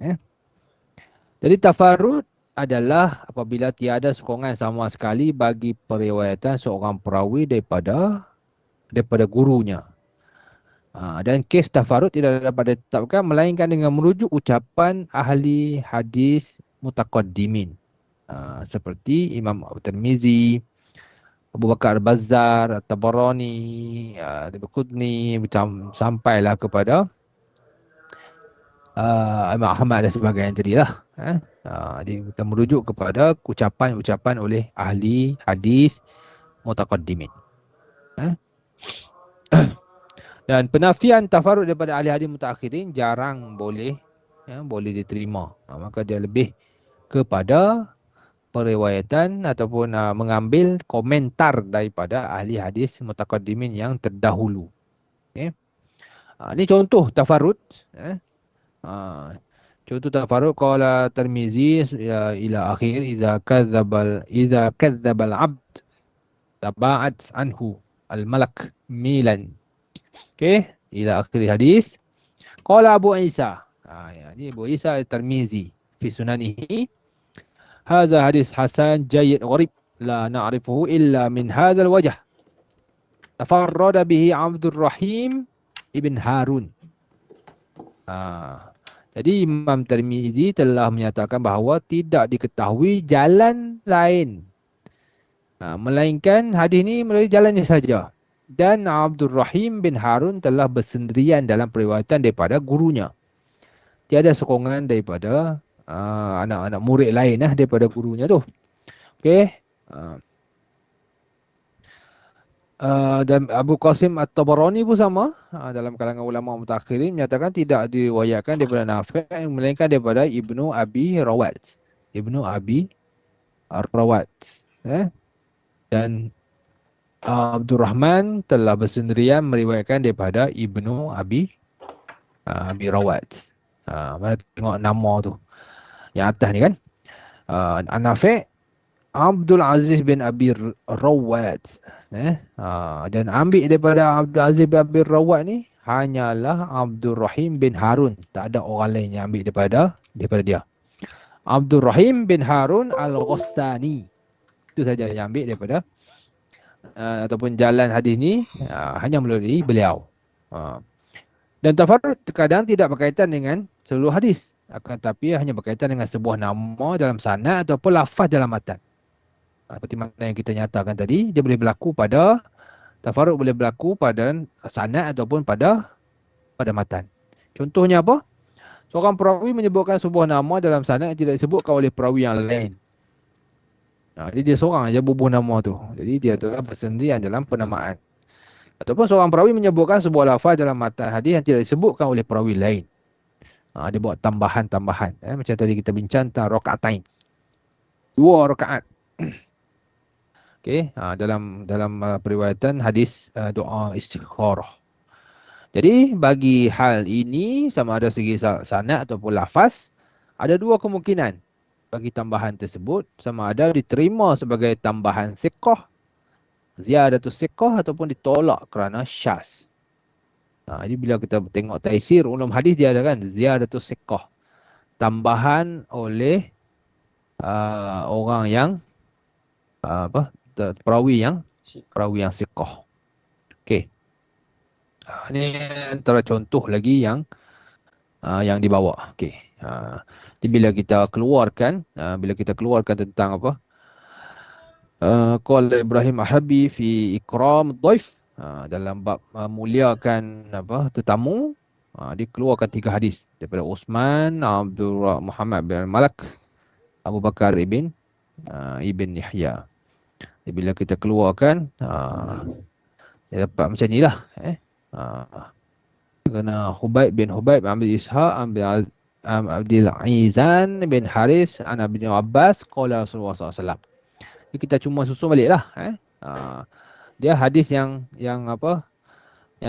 Eh. Jadi tafarrud adalah apabila tiada sokongan sama sekali bagi periwayatan seorang perawi daripada gurunya. Dan kes tafarrud tidak dapat ditetapkan melainkan dengan merujuk ucapan ahli hadis mutaqaddimin. Seperti Imam Tirmizi, Abu Bakar Al-Bazzar, Tabarani, Al-Qutni, macam sampailah kepada Imam Ahmad dan sebagainya tadi lah. Dia kita merujuk kepada ucapan-ucapan oleh ahli hadis mutaqaddimin. Eh? Dan penafian tafarud daripada ahli hadis mutaakhirin jarang boleh diterima. Maka dia lebih kepada periwayatan ataupun mengambil komentar daripada ahli hadis mutaqaddimin yang terdahulu. Okay. Ini contoh tafarud. Contoh tafarud qala Tirmizi ila akhir idza kadzdzabal abd taba'at anhu al-malak milan. Okey, ila akhir hadis. Qala Abu Isa. Ini Abu Isa Tirmizi fi sunanihi. Hadza hadis hasan jayyid gharib la na'rifuhu illa min hadzal wajh. Tafarrada bihi Abdul Rahim ibn Harun. Jadi Imam Tirmizi telah menyatakan bahawa tidak diketahui jalan lain. Melainkan hadis ini melalui jalannya saja. Dan Abdul Rahim bin Harun telah bersendirian dalam periwayatan daripada gurunya. Tiada sokongan daripada anak-anak murid lain daripada gurunya tu. Okey. Dan Abu Qasim At-Tabarani pun sama dalam kalangan ulama mutakhirin menyatakan tidak diriwayatkan daripada Nafi' melainkan daripada Ibnu Abi Rawat. Ibnu Abi Rawat. Dan Abdul Rahman telah bersendirian meriwayatkan daripada Ibnu Abi Rawat. Mana tengok nama tu yang atas ni kan. Nafi' Abdul Aziz bin Abi Rawat. Dan ambil daripada Abdul Aziz bin Abi Rawat ni hanyalah Abdul Rahim bin Harun. Tak ada orang lain yang ambil daripada dia. Abdul Rahim bin Harun Al-Ghastani. Itu saja yang ambil daripada ataupun jalan hadis ni hanya melalui beliau. Dan tafarrud terkadang tidak berkaitan dengan seluruh hadis, akan tetapi hanya berkaitan dengan sebuah nama dalam sanad ataupun lafaz dalam matan. Seperti mana yang kita nyatakan tadi, dia boleh berlaku pada tafarrud, boleh berlaku pada sanad ataupun pada matan. Contohnya apa? Seorang perawi menyebutkan sebuah nama dalam sanad yang tidak disebutkan oleh perawi yang lain. Jadi dia seorang aja bubuh nama tu. Jadi dia telah bersendirian dalam penamaan. Ataupun seorang perawi menyebutkan sebuah lafaz dalam matan hadis yang tidak disebutkan oleh perawi lain. Dia buat tambahan-tambahan. Macam tadi kita bincang tentang rakaatain. 2 rakaat. Okey, dalam periwayatan hadis doa istikharah. Jadi bagi hal ini sama ada segi sanad ataupun lafaz, ada 2 kemungkinan bagi tambahan tersebut, sama ada diterima sebagai tambahan siqah, ziyadatus siqah, ataupun ditolak kerana syaz. Jadi bila kita tengok taisir ulum hadis, dia ada kan ziyadatus siqah, tambahan oleh orang yang perawi yang siqah. Okey. Ini antara contoh lagi yang dibawa. Okey. Jadi bila kita keluarkan tentang apa? Qala Ibrahim Al-Habi fi ikram dhaif, dalam bab muliakan tetamu, dikeluarkan 3 hadis daripada Uthman, Abdul Muhammad bin Malak, Abu Bakar ibn Yahya. Jadi bila kita keluarkan dia dapat macam ni lah. Kerana Hubaib bin Abdul Ishaq Abdul Aizan bin Haris an Ibn Abbas qala Rasulullah SAW. Jadi kita cuma susun baliklah. Dia hadis yang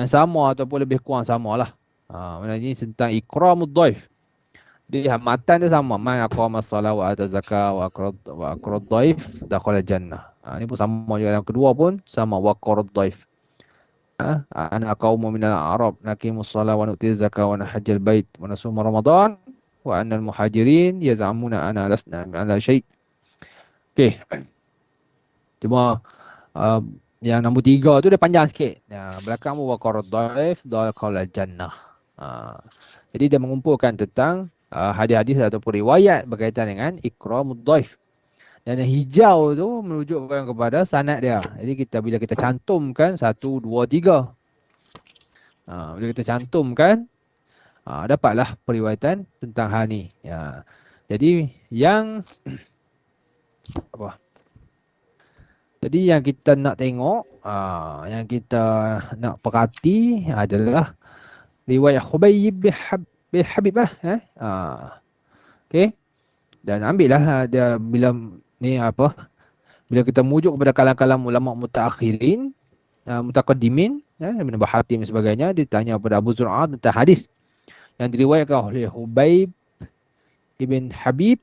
sama ataupun lebih kurang samalah. Maknanya tentang ikramud dhaif. Jadi matan dia sama. Man aqama as-salat wa ata zakat wa aqrad dhaif dakhala jannah. Ini pun sama juga. Yang kedua pun sama, wa aqrad dhaif. Ana qaumun minal a'rab naqimus salat wa nu'ti zakat wa nahajjal bait wa nasum ramadan wa annal muhajirin yaz'amuna ana lasna ala syai'. Okey. Cuma yang nombor 3 tu dia panjang sikit. Belakang wa qarad dhaif dhaqal jannah. Jadi dia mengumpulkan tentang hadis-hadis ataupun riwayat berkaitan dengan ikramud dhaif. Dan yang hijau tu menunjukkan kepada sanad dia. Jadi bila kita cantumkan 1, 2, 3. Bila kita cantumkan, dapatlah periwayatan tentang hal ni. Jadi yang apa? Jadi yang kita nak tengok, yang kita nak perhati adalah riwayat Khubayb bin Habib lah. Okey. Dan ambil lah dia bila ni apa? Bila kita merujuk kepada kalam-kalam ulama mutaakhirin, mutaqaddimin, Ibn Hatim dan sebagainya, ditanya kepada Abu Zur'ah tentang hadis yang diriwayatkan oleh Khubayb ibn Habib,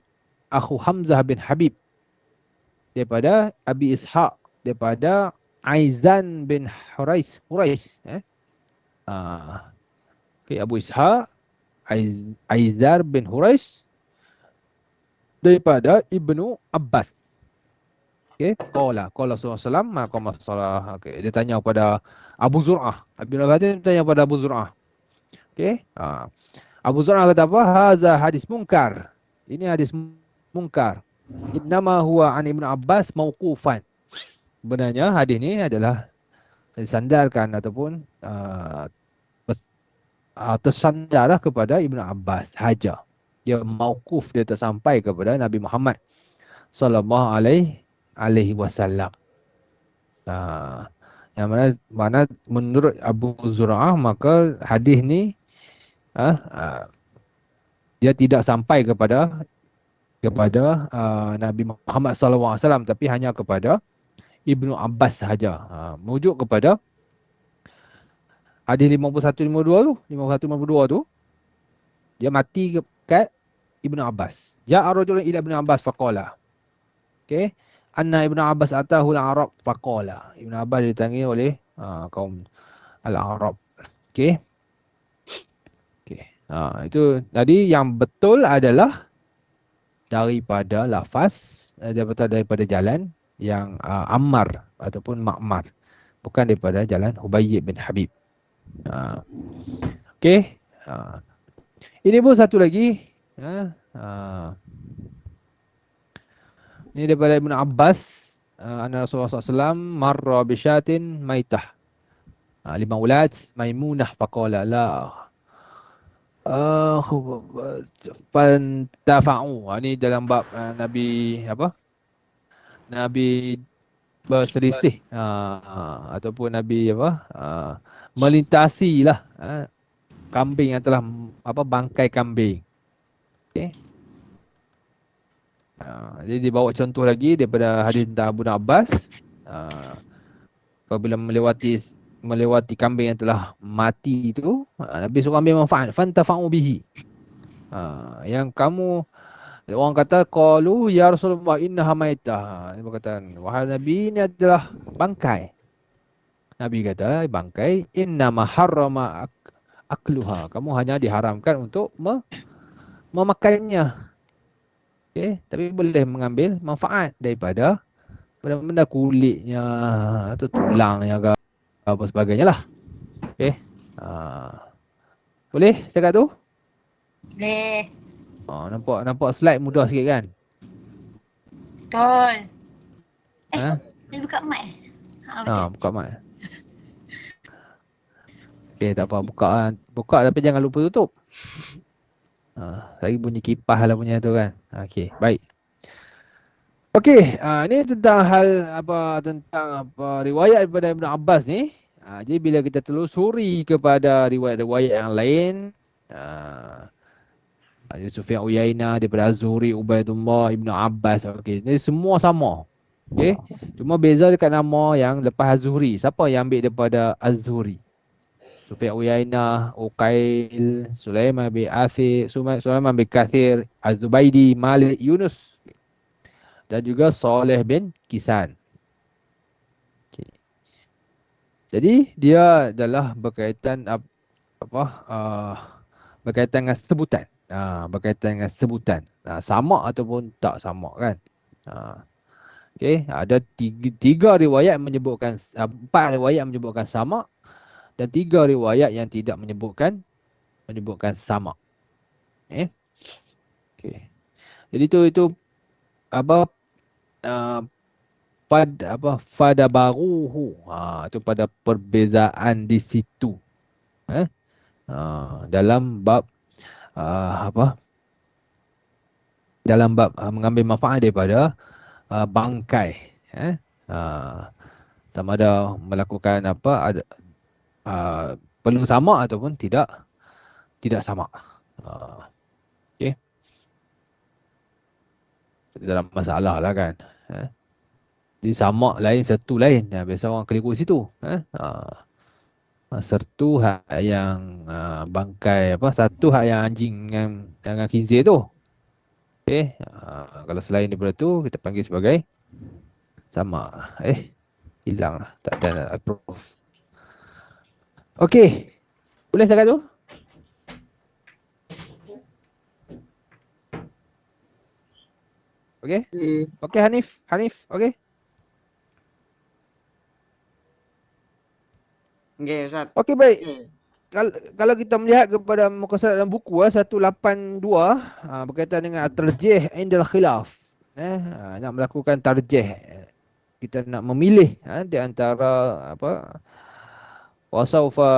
akhu Hamzah bin Habib, daripada Abi Ishaq, daripada Aizan bin Hurais. Okay, Abu Ishaq, Aizar bin Hurais, daripada Ibnu Abbas. Okay, qala Rasulullah SAW, okay, dia tanya kepada Abu Zur'ah. Ibn Abbas tanya kepada Abu Zur'ah. Okay, Abu Zur'ah kata apa? Haza hadis munkar. Ini hadis munkar. Innama huwa an Ibn Abbas mauqufan. Sebenarnya hadis ni adalah disandarkan ataupun tersandarlah kepada Ibn Abbas sahaja. Dia mauquf, dia tersampai kepada Nabi Muhammad sallallahu alaihi wasallam. Yang mana menurut Abu Zur'ah, maka hadis ni dia tidak sampai kepada Nabi Muhammad SAW, tapi hanya kepada Ibnu Abbas sahaja. Merujuk kepada hadis 51-52 tu, 51-52 tu, dia mati kat Ibnu Abbas. Ja'a rajulun ila Ibnu Abbas faqala. Okey, anna Ibnu Abbas atahu al-Arab faqala. Ibnu Abbas ditangi oleh kaum al-Arab. Okey. Okey. Itu tadi yang betul adalah daripada lafaz, daripada jalan yang Ammar ataupun Ma'mar, bukan daripada jalan Hubayb bin Habib. Okey. Ini pun satu lagi. Ini daripada Ibn Abbas. Anna Rasulullah SAW marra bisyatin maitah. 5 ulad Maimunah faqala la fantafa'u. Ini dalam bab Nabi apa? Nabi berselisih ataupun Nabi apa? Melintasilah kambing yang telah bangkai kambing. Okey. Jadi dibawa contoh lagi daripada hadis tentang Abu Abbas. Apabila melewati kambing yang telah mati itu, Nabi suruh ambil manfaat, fantafa'u bihi. Yang kamu, orang kata qalu ya Rasulullah innaha maitah. Dia berkata, wahai Nabi, ini adalah bangkai. Nabi kata, bangkai, innama harrama akluha. Kamu hanya diharamkan untuk memakannya. Okay, tapi boleh mengambil manfaat daripada benda-benda kulitnya atau tulangnya ke apa sebagainya lah. Okay. Boleh cakap tu? Boleh. Nampak slide mudah sikit kan? Betul. Dia buka mic. Buka mic. Okay, tak apa, buka tapi jangan lupa tutup. Lagi bunyi kipas lah punya tu kan. Okey, baik. Okey, ni tentang tentang riwayat daripada Ibn Abbas ni. Jadi bila kita telusuri kepada riwayat-riwayat yang lain, Sufyan Uyainah daripada Az-Zuhri, Ubaidullah, Ibn Abbas, okey. Ni semua sama. Okey. Cuma beza dekat nama yang lepas Az-Zuhri. Siapa yang ambil daripada Az-Zuhri? Sufyan Uyainah, Uqail, Sulaiman bin Athir, Sulaiman bin Kathir, Az-Zubaidi, Malik, Yunus dan juga Saleh bin Kisan. Okay. Jadi dia adalah berkaitan berkaitan dengan sebutan. berkaitan dengan sebutan. Sama ataupun tak sama kan. Okey, ada tiga riwayat menyebutkan, empat riwayat menyebutkan sama dan tiga riwayat yang tidak menyebutkan sama. Okey. Jadi itu apa pada baruhu. Itu pada perbezaan di situ. Dalam bab dalam bab mengambil manfaat daripada bangkai. Sama ada melakukan ada perlu sama ataupun tidak sama. Okey. Dalam masalah lah kan. Jadi sama lain, sertu lain. Biasa orang keliru situ. Sertu hak yang bangkai satu hak yang anjing dengan khinzir tu. Okey. Kalau selain daripada tu kita panggil sebagai sama. Hilang lah. Tak ada nak approve. Okey. Boleh setakat tu? Okey. Okey Hanif. Okey. Okey Ustaz. Okey baik. Kalau kita melihat kepada muka surat dalam buku 182 berkaitan dengan tarjih indal khilaf. Nak melakukan tarjih. Kita nak memilih di antara wasaufa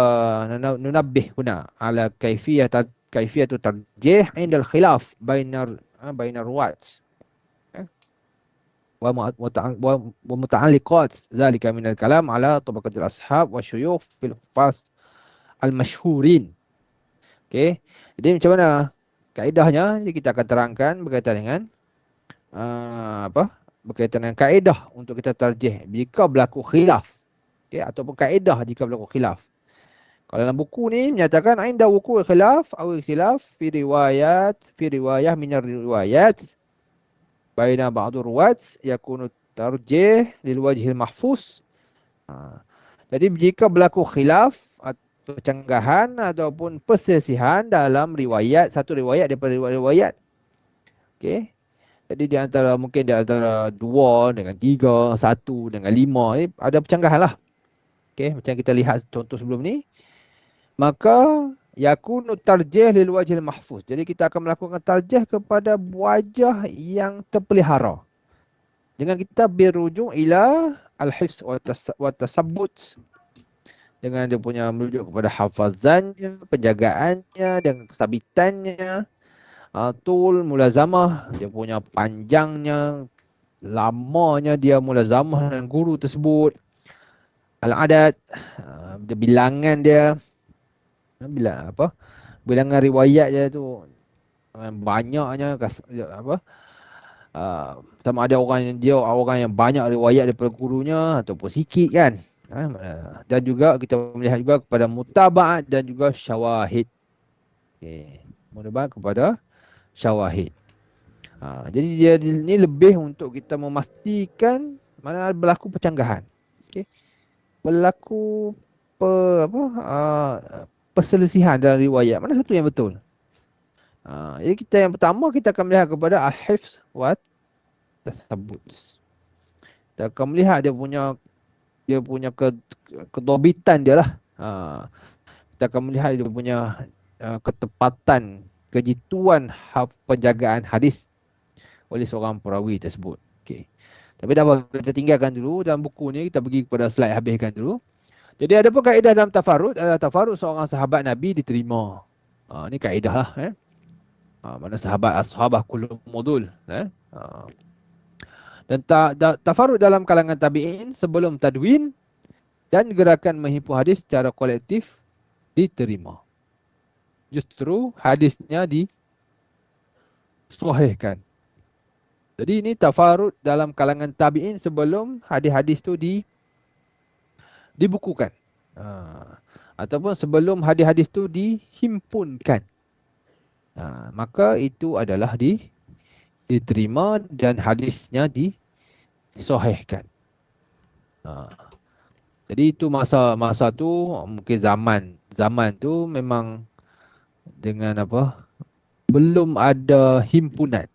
nunabbih huna ala kaifiyatu tarjih indal khilaf bainar ruwat. ومتعلقات ذلك من الكلام على طبقة الأصحاب والشيوخ في الحفاظ المشهورين. Okey. Jadi macam mana kaedahnya? Jadi kita akan terangkan berkaitan dengan berkaitan dengan kaedah untuk kita tarjih jika berlaku khilaf. Okey, ataupun kaedah jika berlaku khilaf. Kalau dalam buku ni menyatakan inda wuqu' khilaf aw khilaf fi riwayah min riwayat baina ba'd ruwat yakunu tarjih lil wajhil mahfuz. Jadi jika berlaku khilaf atau percanggahan ataupun perselisihan dalam satu riwayat daripada riwayat. Okey. Jadi mungkin di antara 2 dengan 3, 1 dengan 5 ada percanggahan lah. Okey, macam kita lihat contoh sebelum ni. Maka yakunu tarjih lil wajhil mahfuz. Jadi kita akan melakukan tarjih kepada wajah yang terpelihara. Dengan kita berujung ila al-hifz wa tasabbut. Dengan dia punya merujuk kepada hafazannya, penjagaannya, dengan kesabitannya. Tul mulazamah, dia punya panjangnya, lamanya dia mulazamah dengan guru tersebut. Al-adad, bilangan dia, bilangan riwayat dia tu banyaknya sama ada orang yang banyak riwayat daripada gurunya ataupun sikit kan. Dan juga kita melihat juga kepada mutaba'at dan juga syawahid. Mutaba'at kepada syawahid. Jadi dia ni lebih untuk kita memastikan mana berlaku percanggahan. Berlaku perselisihan dalam riwayat. Mana satu yang betul? Jadi kita yang pertama kita akan melihat kepada al-hifz wa tasabbut. Kita akan melihat dia punya kedobitan dia lah. Kita akan melihat dia punya ketepatan, kejituan penjagaan hadis oleh seorang perawi tersebut. Okey. Tapi tak apa, kita tinggalkan dulu dalam buku ni, kita pergi kepada slide habiskan dulu. Jadi ada pun kaedah dalam tafarrud, tafarrud seorang sahabat Nabi diterima. Ni kaedah lah. Mana sahabat kullu mudul. Dan tafarrud dalam kalangan tabi'in sebelum tadwin dan gerakan menghimpun hadis secara kolektif diterima. Justru hadisnya disahihkan. Jadi ini tafarrud dalam kalangan tabi'in sebelum hadis-hadis tu dibukukan. Ataupun sebelum hadis-hadis tu dihimpunkan. Maka itu adalah diterima dan hadisnya disahihkan. Jadi itu masa tu mungkin zaman tu memang dengan belum ada himpunan.